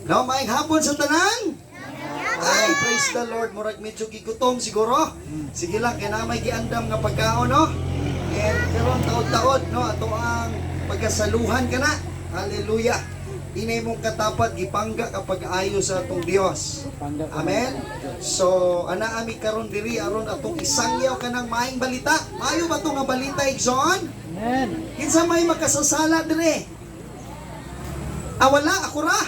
No, maayong hapon sa tanan. Ay, praise the Lord. Murag medyo gigutom siguro. Sige lang, kaya na may giandam nga pagkaon, no? And karon taod-taod, no? Ato ang pagkasaluhan ka na. Hallelujah. Inay mong katapat, gipangga kapag ayo sa atong Dios. Amen? So, anaami karon diri aron atong isangyaw ka ng maayong balita. Maayo ba ito nga balita, Igsoon? Amen. Kinsa may makasasala diri? Wala, ako ra.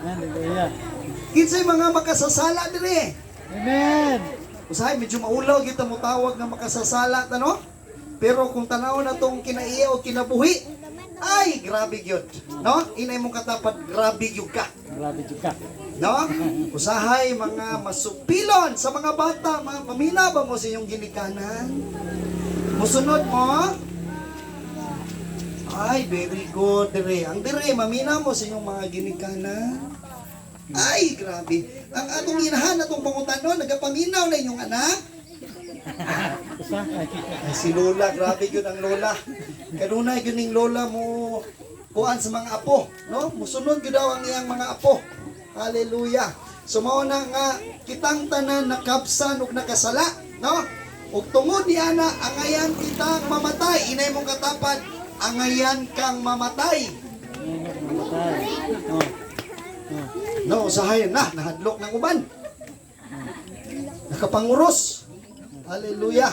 Hallelujah. Kinsay mga makasasala diri? Amen. Usahay, medyo maulaw kita mo tawag nga makasasala, ano? Pero kung tanaw na tong kinaiya o kinabuhi, ay, grabe yun. No? Inay mong katapat, grabe yun ka. Grabe juga. No? Usahay, mga masupilon sa mga bata, mamina ba mo sa iyong ginikanan? Musunod mo? Ay, very good, dire. Ang dire, mamina mo sa iyong mga ginikanan. Ay, grabe. Ang atong inahan, atong pangutanon, nagapaminaw na inyong anak. Ay, si Lola, grabe yun ang Lola. Kanunay yun yung Lola mo kuan sa mga apo, no? Musunod yun daw ang iyang mga apo. Hallelujah. So mao na nga kitang tanan nakabsan ug nakasala, no? Ug tungod niya na angayan kitang mamatay, inay mong katapat, angayan kang mamatay. No, usahay na, nahadlok ng uban. Nakapanguros. Hallelujah.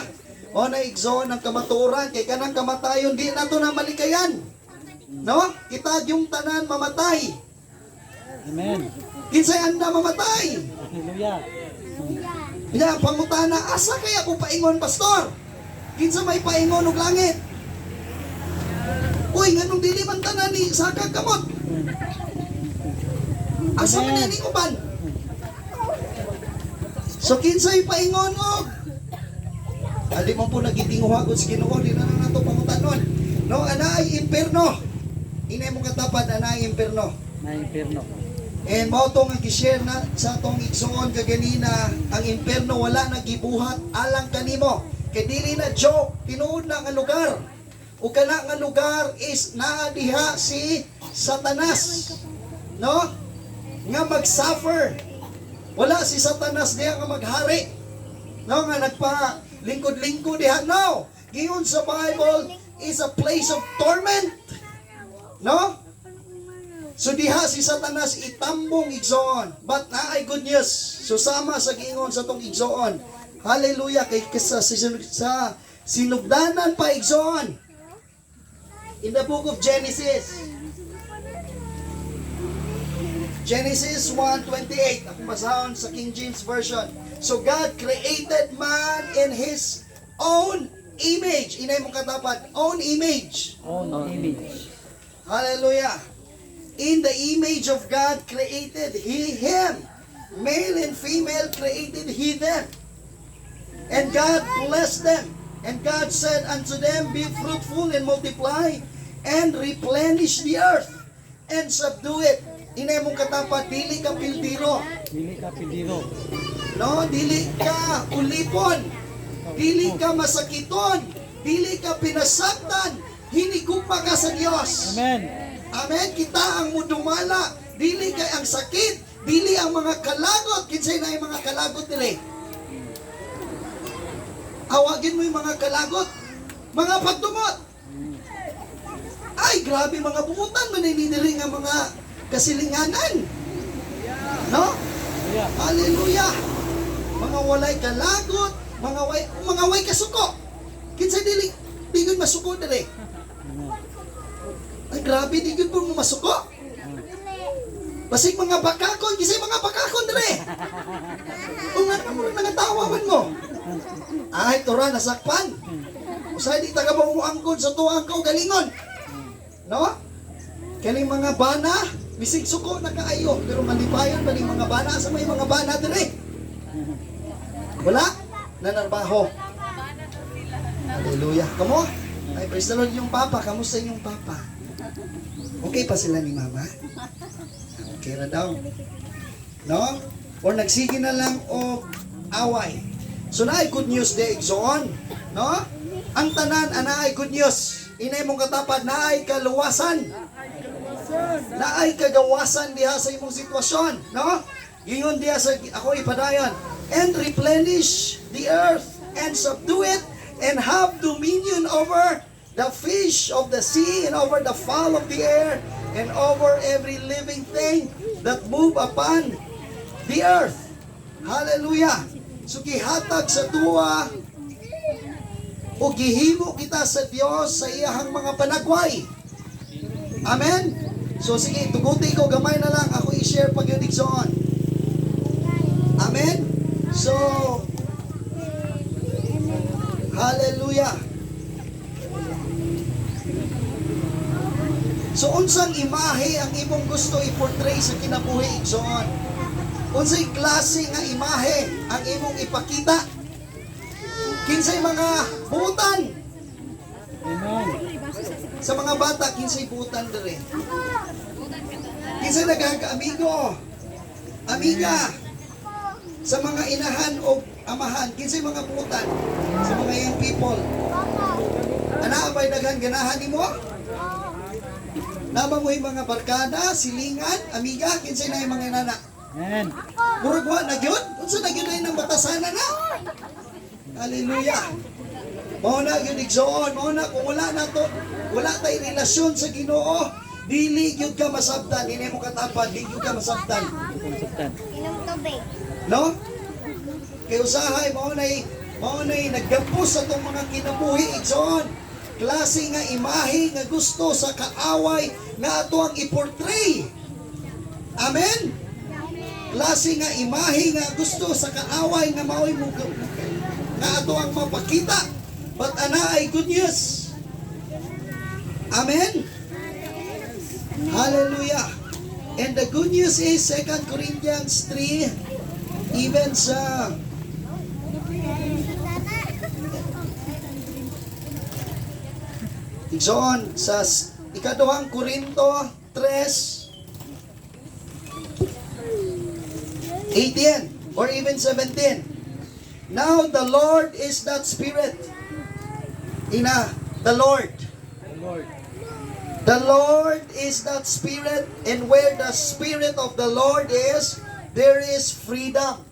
O na igsoon ng kamaturan, kay kanang kamatayon, di na to na malikayan. No? Kita yung tanan mamatay. Amen. Kinsay anda mamatay. Hallelujah. Kaya pangutana, asa kaya ko paingon, pastor? Kinsa may paingon og langit? Uy, nganong dili man tanan ni sakag kamot? Asa man ni uban? So kinsay paingon og ali mo po nagitinguha ko sa Ginoo, di na nato pangutanon. No, ana ay imperno. Inay mo katapat, ana ay imperno. Na impierno. And mao to nga gi-share na sa atong igsoon kaganina, ang imperno wala na gibuhat alang kanimo. Kay dili na joke, tinuod na nga lugar. O kana nga lugar is naa diha si Satanas. No? Nga mag-suffer. Wala si Satanas diha nga maghari. No, nga lingkod-lingkod diha. No! Giyon sa Bible is a place of torment. No? So diha si Satanas itambong igsoon. But naay good news. So sama sa giingon sa tong igsoon. Hallelujah. Kay sa sinugdanan pa igsoon. In the book of Genesis. Genesis 1:28. Ako basahon sa King James Version. So God created man in His own image. Inay mo katapat, own image. Own image. Hallelujah. In the image of God created He him. Male and female created He them. And God blessed them. And God said unto them, be fruitful and multiply and replenish the earth and subdue it. Inay mong katapat, dili ka pildiro. Dili ka pildiro. No, dili ka ulipon. Dili ka masakiton. Dili ka pinasaktan. Hinigupa ka sa Dios. Amen. Amen. Kita ang mudumala. Dili kay ang sakit. Dili ang mga kalagot. Kinsay na yung mga kalagot nila. Awagin mo yung mga kalagot. Mga pagdumot. Ay, grabe mga buutan. Manininiring ang mga kasilinganan. No? Yeah. Hallelujah. Mga walay kalagot, mga way kasuko. Kinsay dili gud masuko diri. Ay grabe di gud mo masuko. Basig mga bakakon, kinsay mga bakakon diri. Kung ano mo nagatawa man mo. Ay tura nasakpan. Usay di taga mo angkon sa tuang kaugalingon. No? Kaning mga bana, bisig suko na kaayo, pero malipayon ba ning mga bana sa may mga bana diri? Wala? Nanarbaho. Hallelujah. Kamo? Ay, praise the Lord yung papa. Kamusta yung papa? Okay pa sila ni mama? Okay na daw. No? Or nagsige na lang o away. So na ay good news de igsoon. No? Ang tanan ana ay good news. Inay mong katapat na ay kaluwasan. Na ay kagawasan diha sa imong sitwasyon, no? Gingon diha sa ako ipadayon, and replenish the earth and subdue it and have dominion over the fish of the sea and over the fowl of the air and over every living thing that move upon the earth. Hallelujah. So gihatag sa tuwa o gihimo kita sa Dios sa iyahang mga panagway. Amen. So sige, tuguti ko gamay na lang ako i-share pag yung digsoon. Amen. So hallelujah. So unsang imahe ang imong gusto i-portray sa kinabuhi igsoon? Unsay klase nga imahe ang imong ipakita? Kinsay mga butan? Amen. Sa mga bata, kinsay butan dire? Kinsay nagkaka-amigo? Amiga? Sa mga inahan o amahan, kinsay mga butan? Sa mga young people? Ana ba'y daghan ganahan nimo? Nama mo yung mga barkada, silingan, amiga, kinsay na yung mga inana? Amen. Murag wa na gyud? Unsa na gyud ay nang batasanan na? Hallelujah. Mao na gyud igsoon, mao na kung wala na to, wala tay relasyon sa Ginoo, dili gyud ka masabtan, hindi mo katapad, dili gyud ka masabtan. Konseptan. Inom tubig. No? Kay usahay mao nay nagdapos sa tong mga kinabuhi igsoon. Klase nga imahe nga gusto sa kaaway nga ato ang i-portray. Amen. Klase nga imahe nga gusto sa kaaway nga mao'y mo nga ato ang mapakita. But ana ay good news. Amen. Hallelujah. And the good news is 2 Corinthians 3 even sa Igsoon sa ikaduhang Korinto 3:18 or even 17. Now the Lord is that Spirit. The Lord. The Lord. The Lord is that Spirit, and where the Spirit of the Lord is, there is freedom.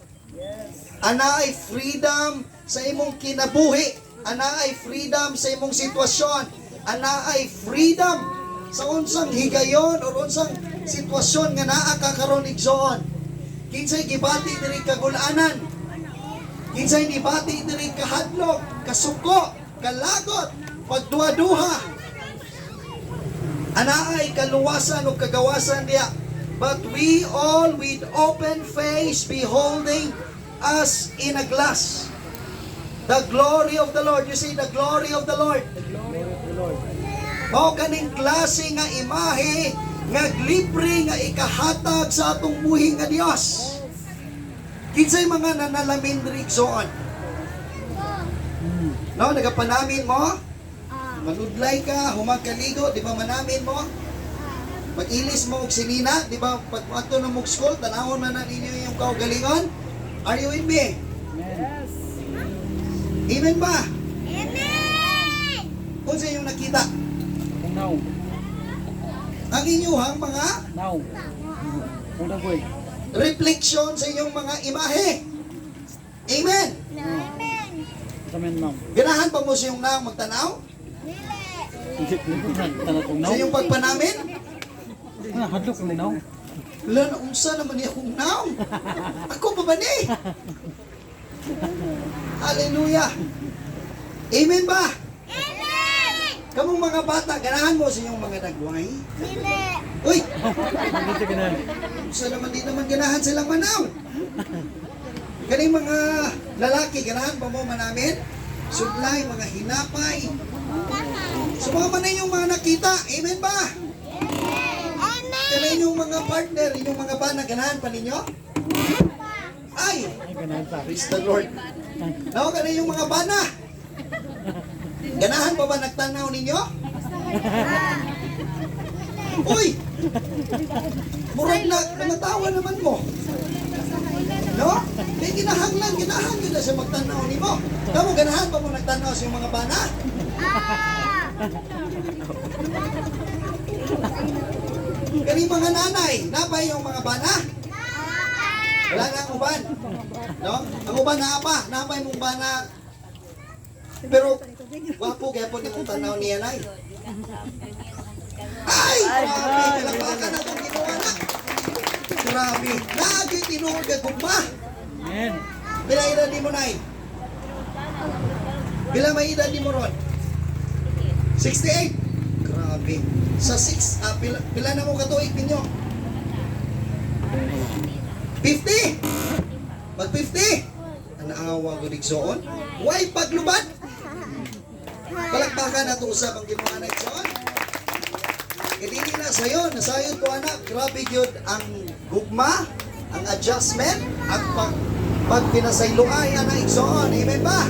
Ana ay freedom sa imong kinabuhi. Ana ay freedom sa imong sitwasyon. Ana ay freedom sa unsang higayon o unsang sitwasyon nga naa ka karon igsoon. Kinsay gibati diri kagulanan. Kinsay gibati diri kahadlok, kasuko, kalagot, pagduha-duha. Ana ay kaluwasan o kagawasan diya. But we all with open face beholding as in a glass the glory of the Lord. You see the glory of the Lord. Glory of the Lord. Mao kaning klase nga imahe nga libre nga ikahatag sa atong buhi nga Dios. Kinsay mga nanalamin diri igsoon? No, nagapanamin mo? Manudlay ka, humagkaligo, di ba manamin mo? Mag-ilis mo og sinina, di ba? Pag ato na mong school, tanawon man na ninyo yung kaugalingon. Are you with me? Amen. Amen ba? Amen! Kung sa inyong nakita, Kung now. ang inyong mga Now. Kung dagoy. reflection sa inyong mga imahe. Amen. Amen! Amen, ma'am. Ganahan pa mo sa iyong naong magtanaw? Dili! Tanatong now. Sa iyong pagpanamin? Hadlok kami now. Wala na unsa naman niya akong naong. Ako pa ba ni? Hallelujah. Amen ba? Amen! Kamong mga bata, ganahan mo sa inyong mga dagway? Dili! Uy! Dito ka na. Unsa naman di naman ganahan silang manaw? Kaning mga lalaki, ganahan pa mo manamin? Sublay, mga hinapay. Sumama na yung mga nakita. Amen ba? Amen! Kaya inyong mga partner, inyong mga bana, ganahan pa ninyo? Ay! Ay, ganahan sa. Praise the Lord. Now, ka yung mga bana. Ganahan pa ba nagtanaw ninyo? Uy! Murag na, namatawa naman mo. No? May ginahanglan, ginahan yun na siya magtanaw ni mo. Kamu, ganahan pa mo nagtanaw sa yung mga bana? Kani mga nanay, napay yung mga bana? Wala na ang uban. No? Ang uban na pa, napay mong bana. Pero, wapo, kaya po mong tanaw niya nay. Ay! Grabe! Kalapakan na itong ginawa na. Grabe! Lagi tinuod ka gugma. Amen. Bila edad ni mo nay? Bila may edad ni mo ron? 68? Grabe. Sa 6, pila na mo katuig ninyo? 50? Mag 50? Anaawa ko digsoon? Why paglubad? Palakpakan na ito usap ang ginawa na igsoon. Hindi na sayo, nasayon ko anak. Grabe yun ang gugma, ang adjustment, at pagpinasayloay ang igsoon. Amen ba?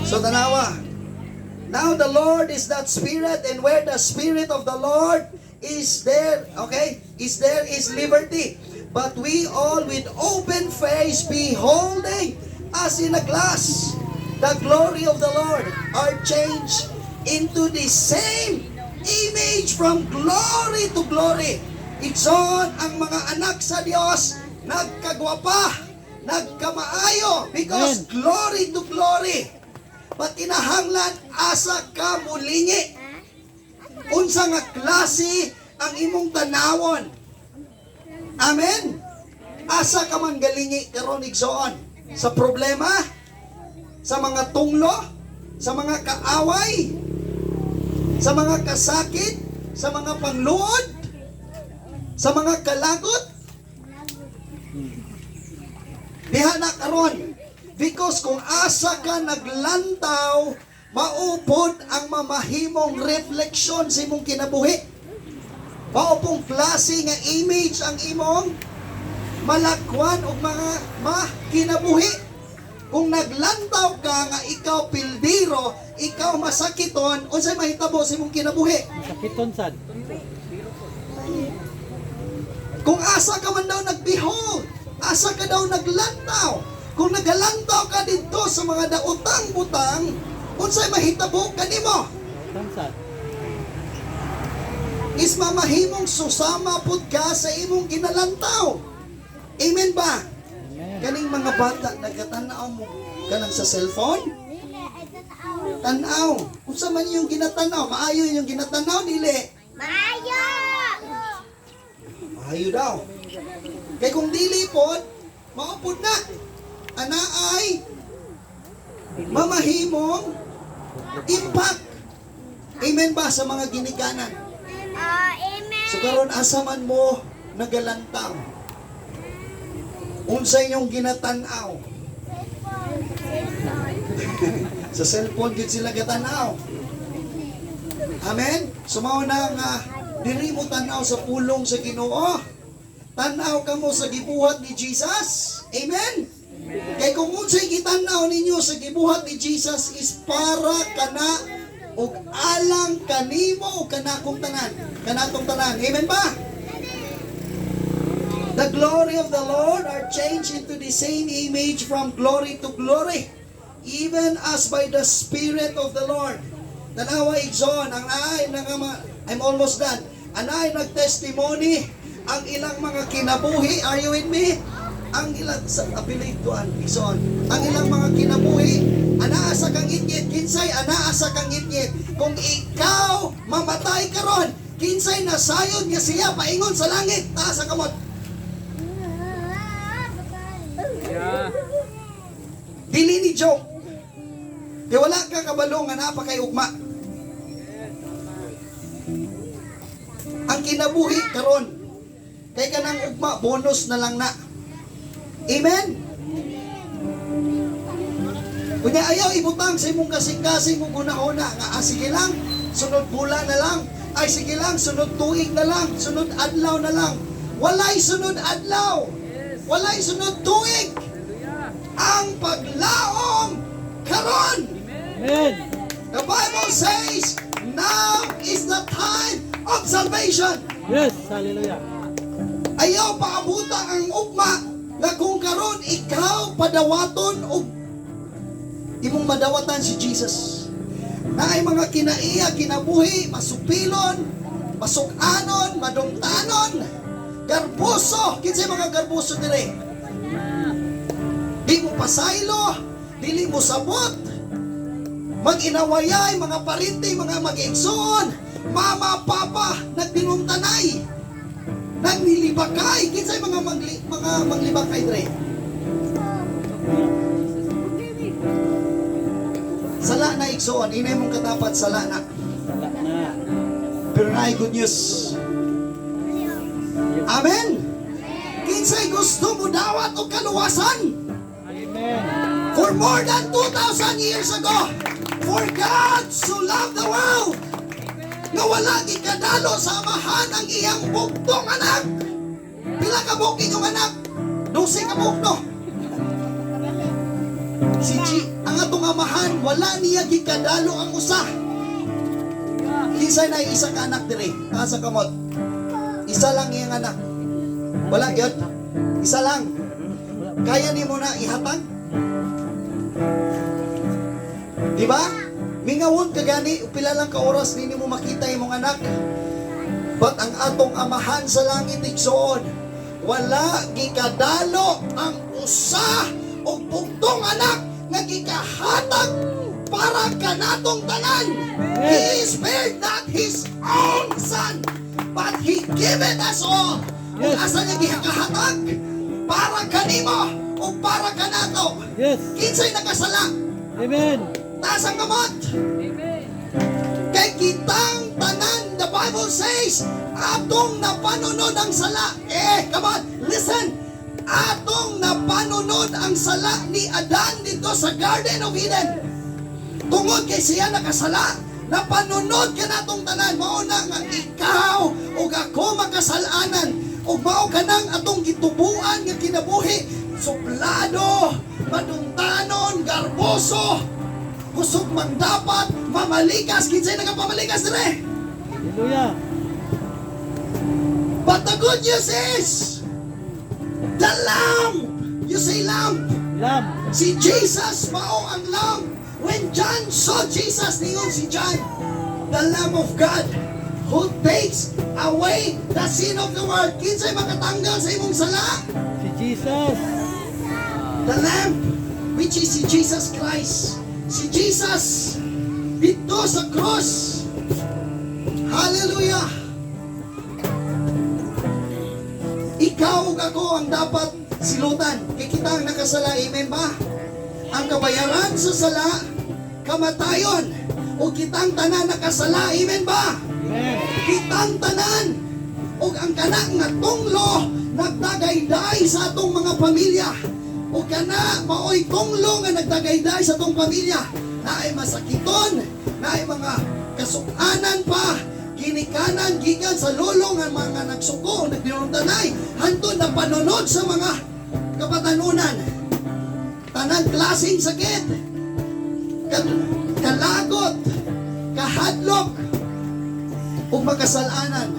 So tanawa. Now the Lord is that Spirit, and where the Spirit of the Lord is there, okay, is there is liberty. But we all with open face beholding as in a glass the glory of the Lord are changed into the same image from glory to glory. Igsoon ang mga anak sa Dios nagkagwapa, nagkamaayo, because glory to glory. Patinahanglan asa ka mulingi. Unsa nga klase ang imong tanawon. Amen. Asa ka man galingi karon igsoon sa problema, sa mga tunglo, sa mga kaaway, sa mga kasakit, sa mga pangluod, sa mga kalagot. Diha na karon. Because kung asa ka naglantaw, maupod ang mamahimong refleksyon sa imong kinabuhi. Maupong klase nga image ang imong malakwan o mga kinabuhi. Kung naglantaw ka nga ikaw pildiro, ikaw masakiton, unsay mahitabo sa imong kinabuhi? Sakiton sad. Kung asa ka man daw nag-behold, asa ka daw naglantaw, kung nagalantaw ka dito sa mga daotang-butang, unsay mahitabo kanimo? Tansad. Is mamahimong susama pud ka sa imong ginalantaw. Amen ba? Amen. Kaning mga bata nagatanaw mo kanang sa cellphone? Tanaw. Unsa man yung ginatanaw? Maayo yung ginatanaw dili. Maayo! Maayo daw. Kay kung dili pod, maupod na. Ana ay mamahimong impact. Amen ba sa mga ginikanan? Amen! So karon asa man mo nagalantaw? Unsa inyong ginatanaw? Sa cellphone gid sila gatanaw. Amen. Sumaw na nga diri mo tanaw sa pulong sa Ginoo. Tanaw kamo sa gibuhat ni Jesus. Amen. Kay kung unsay gitanaw ninyo sa gibuhat ni Jesus is para kana og alang kanimo o kanakong tanan. Kanatong tanan. Amen ba? The glory of the Lord are changed into the same image from glory to glory, even as by the Spirit of the Lord. Tanawa igsoon, I'm almost done. Anay nag-testimony ang ilang mga kinabuhi. Are you with me? Ang ilang sa apelyidoan, igsoon. Ang ilang mga kinabuhi, anaa sa kang inyit, kinsay anaa sa kang inyit. Kung ikaw mamatay karon, kinsay nasayod nga siya paingon sa langit, taas sa kamot. Dili ni joke. Di wala ka kabalo nga napa kay ugma. Ang kinabuhi karon kay kanang ugma bonus na lang na. Amen. Kunya ayaw ibutang sa imong kasing-kasing mo guna-una nga sige lang, sunod bulan na lang, ay sige lang, sunod tuig na lang, sunod adlaw na lang. Walay sunod adlaw. Walay sunod tuig. Ang paglaom karon. Amen. The Bible says, now is the time of salvation. Yes, hallelujah. Ayaw paabuta ang ugma nga kung karon ikaw padawaton og imong madawatan si Jesus. Na ay mga kinaiya, kinabuhi, masupilon, masukanon, madungtanon, garbuso. Kinsay mga garbuso dire? Di mo pasaylo, dili mo sabot, mag-inawayay, mga parinti, mga mag-igsoon, mama, papa, nagdinumtanay, nagnilibakay. Kinsay mga manglibakay dire? Sala na igsoon, inay mong katapat sala na. Sala na. Pero na good news. Amen. Kinsay gusto mo dawat o kaluwasan? Amen. For more than 2,000 years ago, for God so loved the world, nga wala gikadalo sa amahan ang iyang bugtong anak. Pila ka buok inyong anak? 12 ka buok, no? Ang atong amahan, wala niya gikadalo ang usa. Kinsay na isa ka anak dire? Asa kamot? Isa lang iyang anak. Wala yun? Isa lang. Kaya ni mo na ihatag? Diba? Mingawon ka gani, pila lang ka oras nini mo makita imong anak. But ang atong amahan sa langit igsoon, wala gikadalo ang usa o bugtong anak nga gikahatag para kanatong tanan. He spared not his own son, but he gave it us all. Kung asa niya gikahatag para kanimo o para kanato. Yes. Kinsay nakasala? Amen. Taas ang kamot. Kay kitang tanan, the Bible says, atong napanunod ang sala. Come on, listen. Atong napanunod ang sala ni Adan dito sa Garden of Eden. Tungod kay siya nakasala, napanunod ka natong tanan. Mauna nga ikaw o ako makasalanan. O mao ka nang atong gitubuan nga kinabuhi. Suplado, madungtanon, garboso, kusog man dapat, mamalikas. Kinsay nagapamalikas dire? Hallelujah. But the good news is, the Lamb. You say Lamb. Lamb. Si Jesus mao ang Lamb. When John saw Jesus, ningon si John, the Lamb of God, who takes away the sin of the world. Kinsay makatanggal sa imong sala? Si Jesus. The Lamb, which is si Jesus Christ. Si Jesus, dito sa cross. Hallelujah! Ikaw ug ako ang dapat silutan. Kay kita ang nakasala, amen ba? Ang kabayaran sa sala, kamatayon. O kitang tanan nakasala, amen ba? Amen. Kitang tanan. O ang kanak nga tunglo, nagdagayday sa atong mga pamilya. O kana, maoy tunglo nga nagdagayday sa atong pamilya. Na ay masakiton, na ay mga kasukanan pa, ginikanan, gikan sa lulong ang mga nagsuko, nagdinuntanay, hantod na panunod sa mga kapatanunan. Tanang klaseng sakit, kalagot, kahadlok, o makasalanan.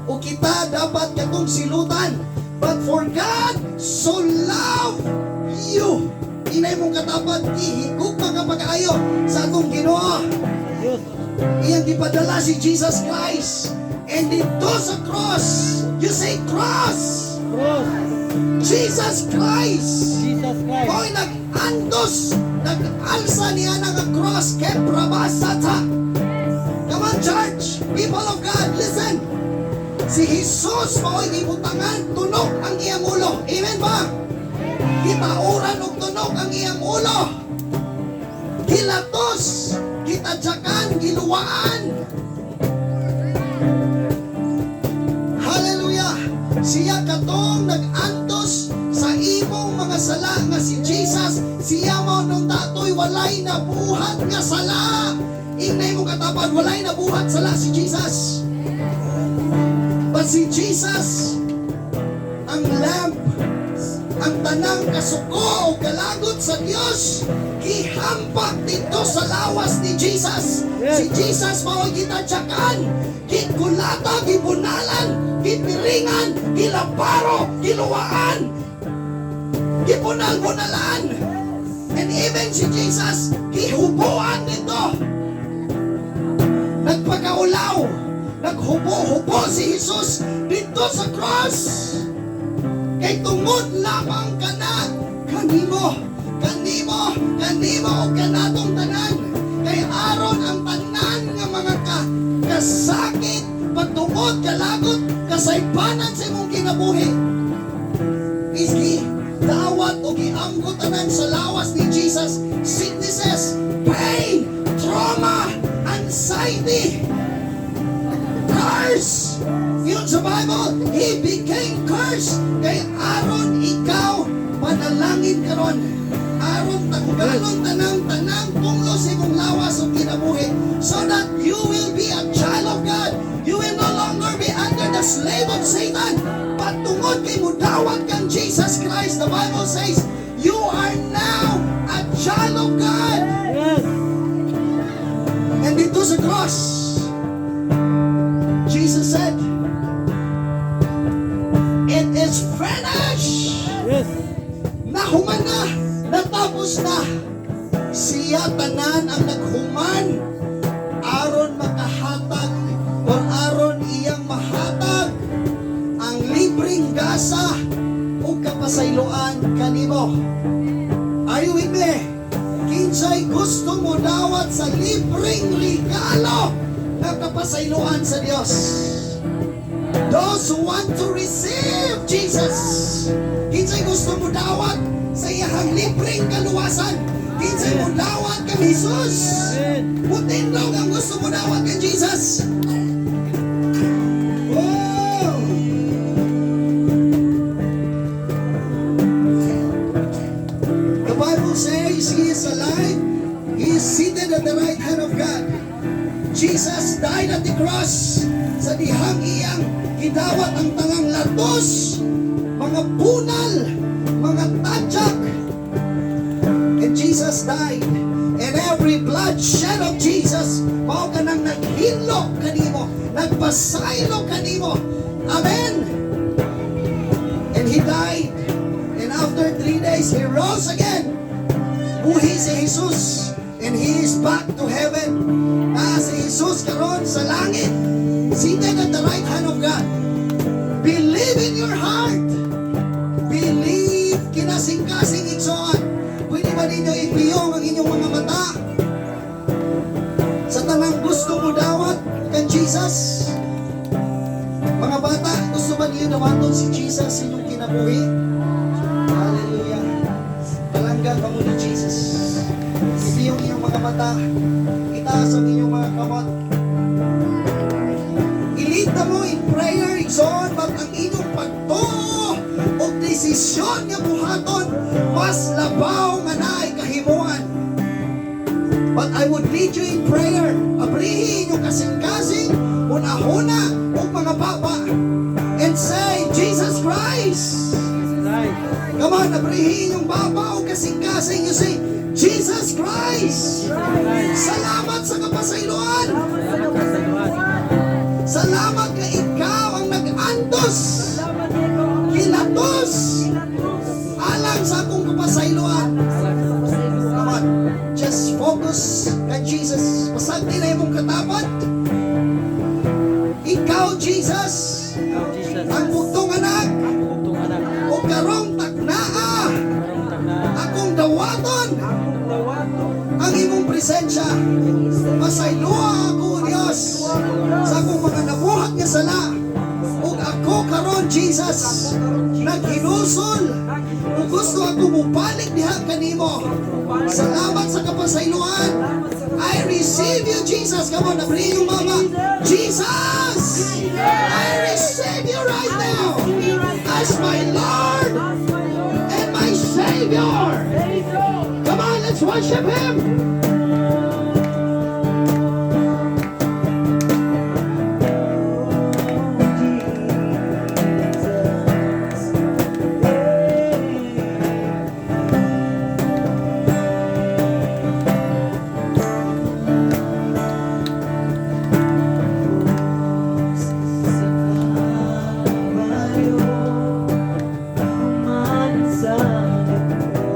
O kita dapat katong silutan. But for God so loved you. Inay mong katapat, ihigog mga pag-ayo sa atong Ginoo. Diyos. Iyang gipadala si Jesus Christ. And dito sa cross, you say cross. Cross. Jesus Christ. Jesus Christ. Hoy, nag-antos, nag-alsa niya ng cross, kebrabasata. Come on, church, people of God, listen. Si Jesus, mao'y ibutangan, tunog ang iyang ulo. Amen ba? Kitauran og tunog ang iyang ulo. Kilatos, kitadyakan, giluwaan. Hallelujah! Siya katong nag-antos sa imong mga sala nga si Jesus. Siya mo nung tatoy walay na buhat nga sala. Inay mo katapan, walay na buhat sala si Jesus. But si Jesus, ang lamp, ang tanang kasuko o kalagot sa Diyos, gihampak dito sa lawas ni Jesus. Si Jesus mao gitadyakan, gikulata, gibunalan, gipiringan, gilaparo, giluwaan, gipunal-bunalan. And even si Jesus, gihubuan dito. Nagpakaulaw, naghubo-hubo si Jesus dito sa cross. Kay tungod lamang kana kanimo o kanatong tanan. Kay aron ang tanan nga mga kasakit, pagtungod, kalagot, kasaypanan sa imong kinabuhi. Iski dawat o giangkot tanan sa lawas ni Jesus, sicknesses, pain, trauma, anxiety, curse. Yun sa Bible, He became cursed. Kay aron ikaw manalangin karon, aron tanggalon tanang tunglo sa imong lawas o kinabuhi, so that you will be a child of God. You will no longer be under the slave of Satan. Patungod kay mudawat kang Jesus Christ, the Bible says, you are now a child of God. Yes. And dito sa cross, Jesus said, it is finished. Yes. Nahuman na, natapos na. Siya tanan ang naghuman aron makahatag o aron iyang mahatag ang libreng gasa o kapasayloan kanimo. Are you with me? Kinsay gusto mo dawat sa libreng regalo ng kapasayloan sa Dios? Those who want to receive Jesus. Kinsay gusto mo dawat sa iyang libreng kaluwasan? Kinsay mo dawat kang Jesus? Amen. Mutindog ang gusto mo dawat kang Jesus. Wow! The Bible says He is alive. He is seated at the right hand of God. Jesus died at the cross. Sa dihang iyang gidawat ang tangang latos, mga bunal, mga tadyak. And Jesus died. And every bloodshed of Jesus, mao ka nang naghinlo kanimo, nagpasaylo kanimo. Amen. And He died. And after 3 days, He rose again. Buhi si Jesus. And He is back to heaven. Si Jesus karon sa langit, seated at the right hand of God. Believe in your heart. Believe, kinasing-kasing igsoon. Pwede ba ninyo ipiyong ang inyong mga mata sa tanang gusto mo dawat kang Jesus? Mga bata, gusto ba niyo dawaton si Jesus sa inyong kinabuhi? Hallelujah. Palanggan ka mo ni Jesus. Ipiyong inyong mga mata. Itaas ang inyong mga kamot. Ilita mo in prayer, igsoon, pag ang inyong pagtuo o desisyon nga buhaton, mas labaw nga naay kahimuan. But I would lead you in prayer. Abrihin inyong kasing-kasing, una-una, o mga baba, and say, Jesus Christ. Right. Come on, abrihin inyong baba o kasing-kasing. You say, Jesus Christ. Salamat sa kapasayloan. Salamat ka ikaw ang nag-antos, kilatos, alang sa akong kapasayloan. Come on, just focus kay Jesus. Pasagdi na imong katapat. Ikaw, Jesus, Ikaw, Jesus. ang bugtong anak, Ang bugtong anak. o karong taknaa, Karong na. akong dawaton, ang imong presensya. Masayloa ako, Dios, sa akong mga nabuhat nga sala. Ug ako karon, Jesus, naghinusol. Ug gusto ako mubalik diha kanimo. Salamat sa kapasayloan. I receive you, Jesus. Come on, abri yung mama. Jesus! I receive you right now as my Lord and my Savior. Come on, let's worship Him. Man sa ko,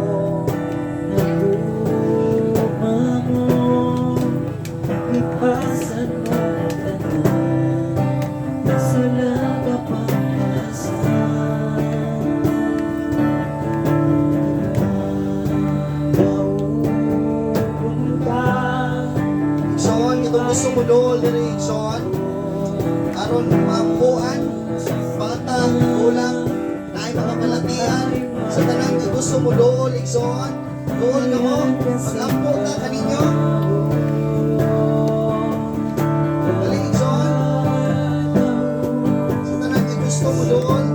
diri igsoon aron maambuan bata ulang naay mga balatian sa tanang nga gusto mo dool igsoon dool ka mo magampo ta kaninyo dali igsoon sa tanang nga gusto mo dool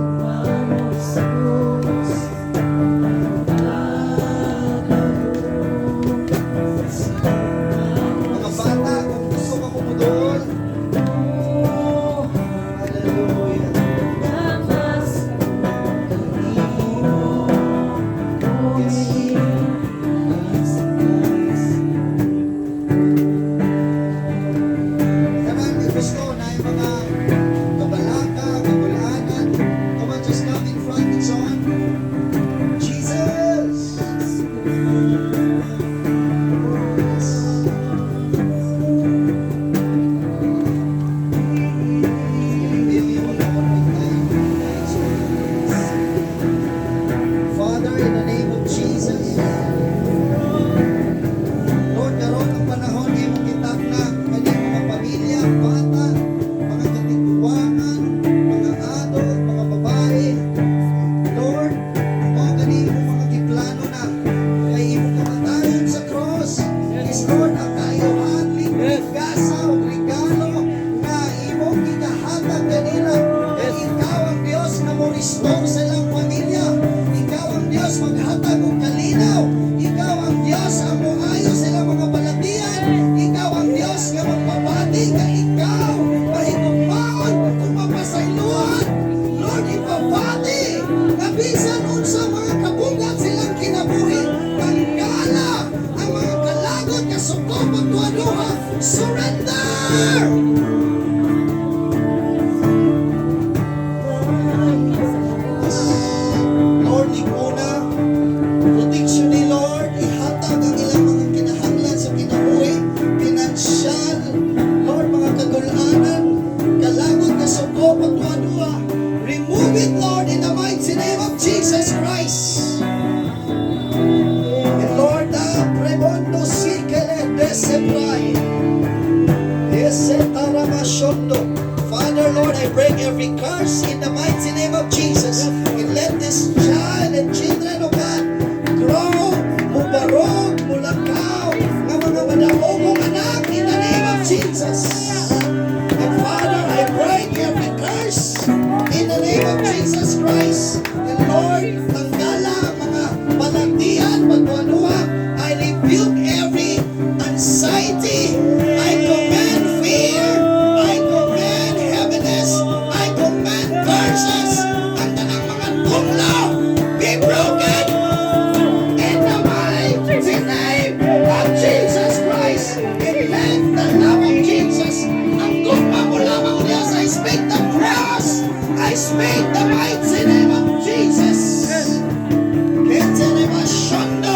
mga bata kung gusto ka kumudol hallelujah Kanang gusto na yung mga kabalaka, kabulanan, come on, just come in front and so on. Jesus! Father, in the name of Jesus, Lord, karon ang panahon ay makitak na kanyang mga pamilya, bata, mga katiguangan, mga adult, mga babae. Lord, o ganing mo mga giplano na kay imo kamatayon sa cross. Is Lord, ang kayuhan, ligasa o regalo na imo ginahatag kanila. At ikaw ang Diyos na mo restore sa ilang pamilya. Ikaw ang Diyos maghatag og kalinaw. Ikaw ang Diyos ang moayo sa ilang mga balatian. Ikaw ang Diyos nga magpabati ka ikaw mahigugmaon kung mapasayloan. Lord, ipabati na bisan unsa mga kabugat silang kinabuhi. Tangkala ang mga kalagot nga suko pagduha. Surrender! Lord, ikuna, protection ni Lord, ihatag ang ilang mga kinahanglan sa kinabuhi, pinansyal, Lord, mga kagulanan, kalagot na suko, pagduha-duha. Remove it, Lord, in the mighty name of Jesus Christ. And Lord, Premondo Sikele Deseprai, Esetaramashonto. Father, Lord, I break every curse in the mighty name of Jesus. And let this child and children of God grow, mubarog, mulakaw, nga mga madahogong anak in the name of Jesus. And Father, I break every curse in the name of Jesus Christ. And Lord, tanggala ang mga balatian, pagduha-duha. I rebuke every anxiety. I command fear. I command heaviness. I command curses. Ang tanang mga tunglaw be broken in the mighty name of Jesus Christ. And let the love of Jesus ang gugma mo lamang Diyos. I speak the cross. I speak the mighty name of Jesus. Keteremashondo.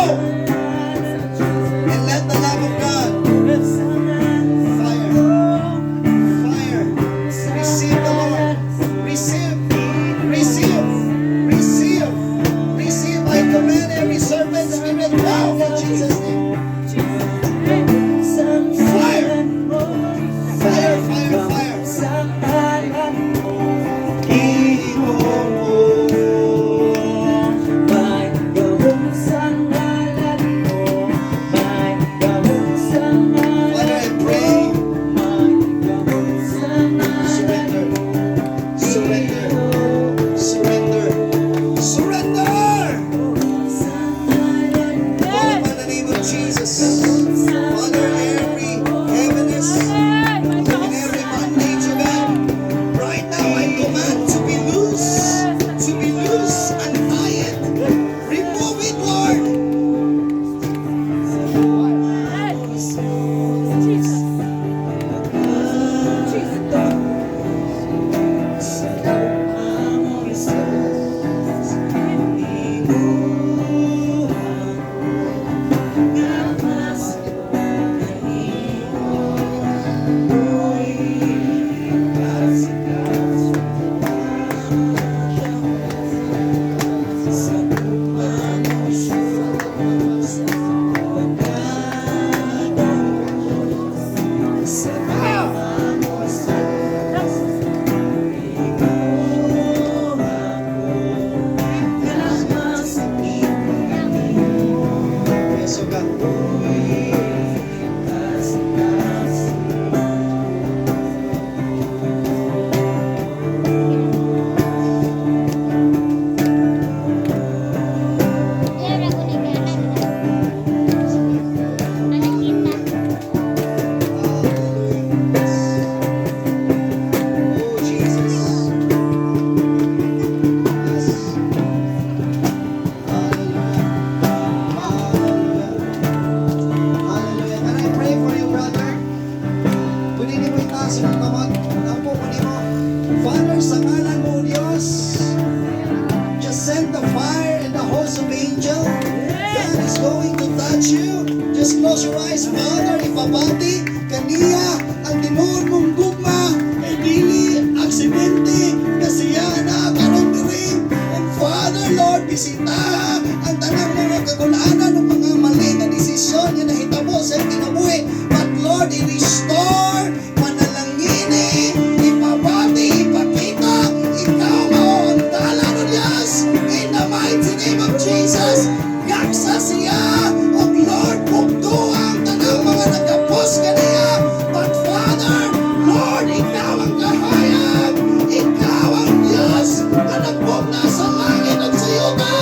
send the fire and the host of angels. God is going to touch you. Just close your eyes, Father. Ipabati kaniya ang tinuod mong gugma. E dili aksidente kasi na karon diri. And Father, Lord, bisita ang tanang mga kagulaanan ng mga mali na desisyon nga nahitabo sa kinabuhi. But Lord, i-restore, panalangini, ipabati, ipakita, ikaw mao ang dala ng Diyos. In the mighty name of Jesus, yaksa siya, o Lord, bugto ang tanang mga nagkapos kaniya. But Father, Lord, ikaw ang kahayag, ikaw ang Diyos, na nagbugna sa langit at sa yuta.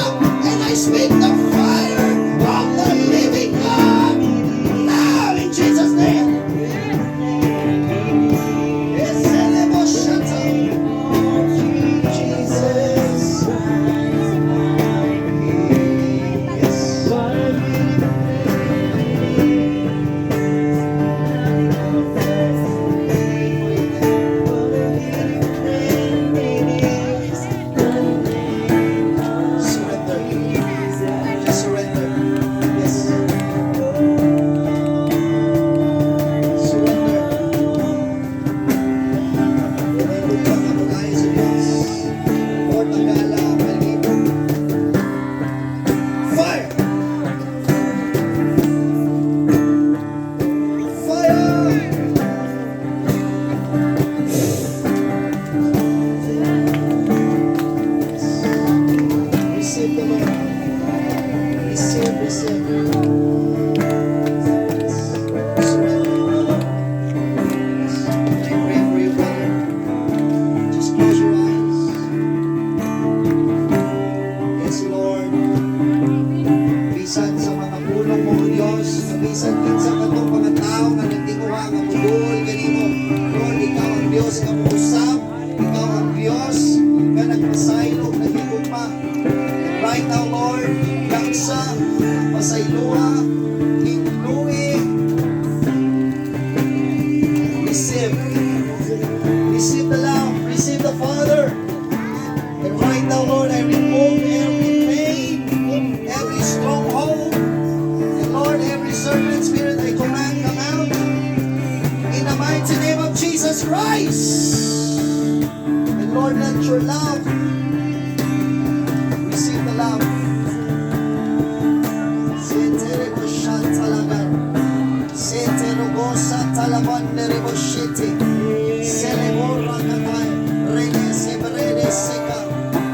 And I speak the fire of the living God now in Jesus' name. Yes, Jesus. Yes. Surrender. Just surrender. Yes. Surrender. Ilibot ka ka tayo sa Diyos. Lord, tagala, palibot. Fire! Fire! Receive the Lord. Receive, receive. Surrender. I pray for you, brother. Just close your eyes. Yes, Lord. Bisan sa mga pulong mo, Diyos, bisan kinsa katong mga tao nga nagtinguha nga mudol kanimo. Lord, ikaw ang Diyos nga muusap. Ikaw ang Diyos nga nagpasaylo, naghigugma. And right now, Lord, yaksa, pasayloa, ingluwi, receive. Receive the love, receive the Father. And right now, Lord, I remove every pain, every stronghold. And Lord, every serpent spirit, I command come out. In the mighty name of Jesus Christ. And Lord, let your love receive the love. Setere bo shantalagan. Setere bo santalaban nerebo shiti. Selebora katay. Rene sebrede seka.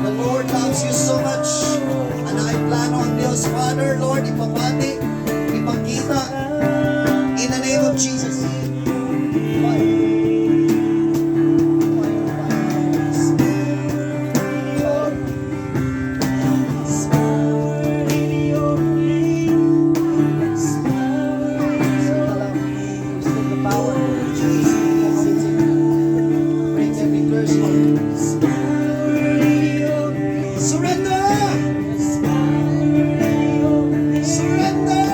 The Lord loves you so much. And I plano ang Diyos, Father, Lord, ipapati, ipakita. In the name of Jesus. Fire. Surrender! Surrender!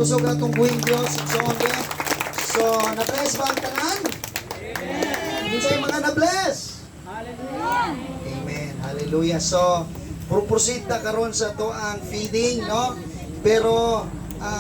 kusog atong buhing Diyos sa onde. So, na-bless ba ang tanan? Amen. Sa mga na-bless? Amen. Hallelujah. So, purposita karon sa to ang feeding, no? Pero